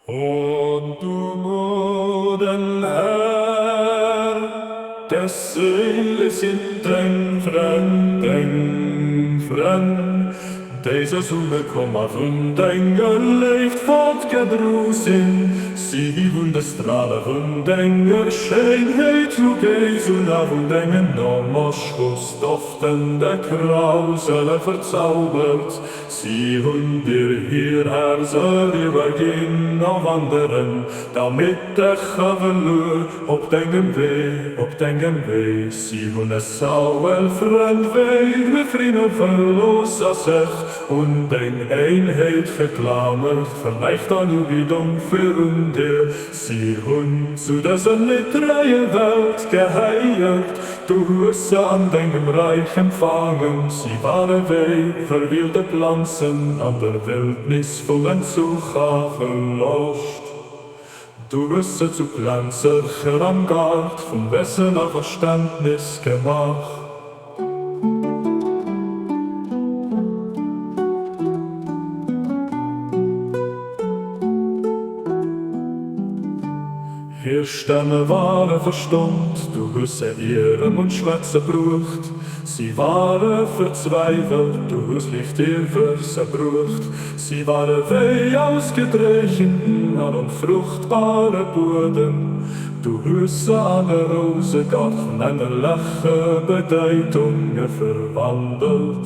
Und du moden Herr, des Seeles in den Fremden, deze Sonne komma von denger Licht fortgedrusen, sie wunderstrahlen von denger Schönheit, du gehst und auf und dengen Nomoschus doftende Krausele verzaubert, sie und dir hierher soll übergehen auf anderen, damit der Chavelu op dengen weh, sie und es sauer fremd weh, mit Frieden verlos als sich, und den Einheit geklammert, vielleicht an Übung für dir. Sie hun zu dieser litreie Welt geheiert, du hast sie an deinem Reich empfangen. Sie waren weh, verwilde Pflanzen, an der Wildnis voll Entzug verlost. Du hast sie zu Pflanzercher am Gart, vom besserer Verständnis gemacht. Ihr Stämme waren verstummt, du hast ihren und Schwätze brucht. Sie waren verzweifelt, du hast Licht ihr brucht. Sie waren weh ausgedrechen an unfruchtbare Boden. Du hast alle Rosengarten einer Lache Bedeutungen verwandelt.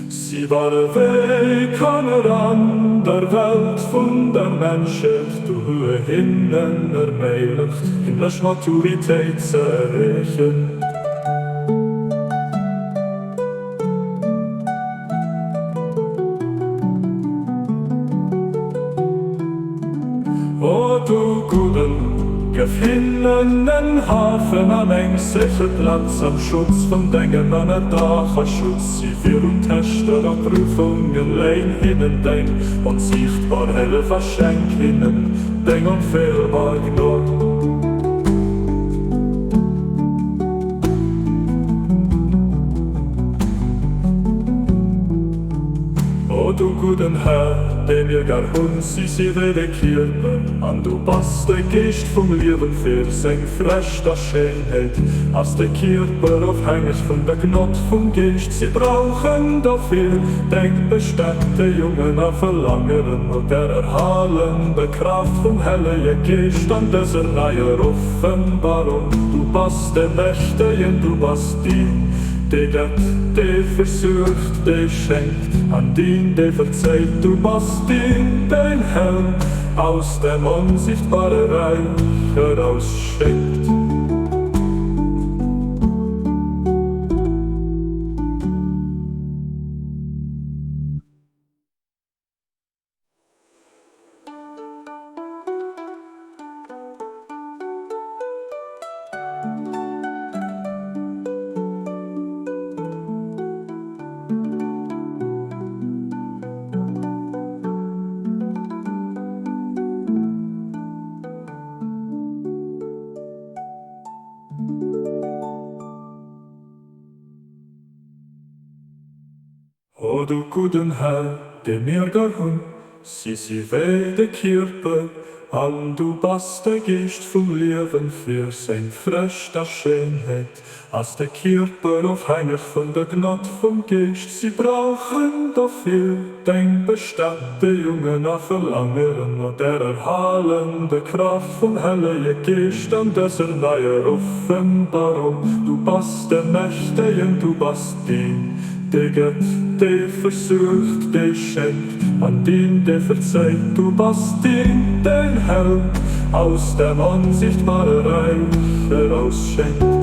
Sie waren weg an der Welt von der Menschheit, du hinnen ermöglicht, in der Maturität zu erreichen. O du Guten, gefundenen Hafen am engsten Platz, am Schutz von deinem Dach, als Schutz, sie für und Tester an Prüfungen lehn hinnen dein unsichtbar helle Verschenk hinnen, dein unfehlbar Gnade. O du guten Herr, den wir gar uns sie dedikierten, an du bist der Geist vom Leben für sein frechter Schönheit, als der Körper aufhängig von der Gnade vom Geist. Sie brauchen dafür den bestimmten Jungen auf Verlangen und der erhalende Kraft vom hellen Geist an dieser neue Offenbarung. Du bist der Mächtige, du bist die Gott, der versucht, der schenkt, an den, der verzeiht, du bist dein Herr, aus dem unsichtbaren Reich herausschenkt. O du guten Herr, der mir gar hun, sie weh der Körper, an du bist der Geist vom Leben für sein frechter Schönheit, als der Körper aufhängig von der Gnade vom Geist. Sie brauchen dafür den bestimmten Jungen auf Verlangen und der erhalende Kraft vom hellen Geist an dieser neue Offenbarung. Du bist der Mächtige, du bist der Gott, der versucht, der schenkt, an den, der verzeiht, du bist dein Herr, aus dem unsichtbaren Reich herausschenkt.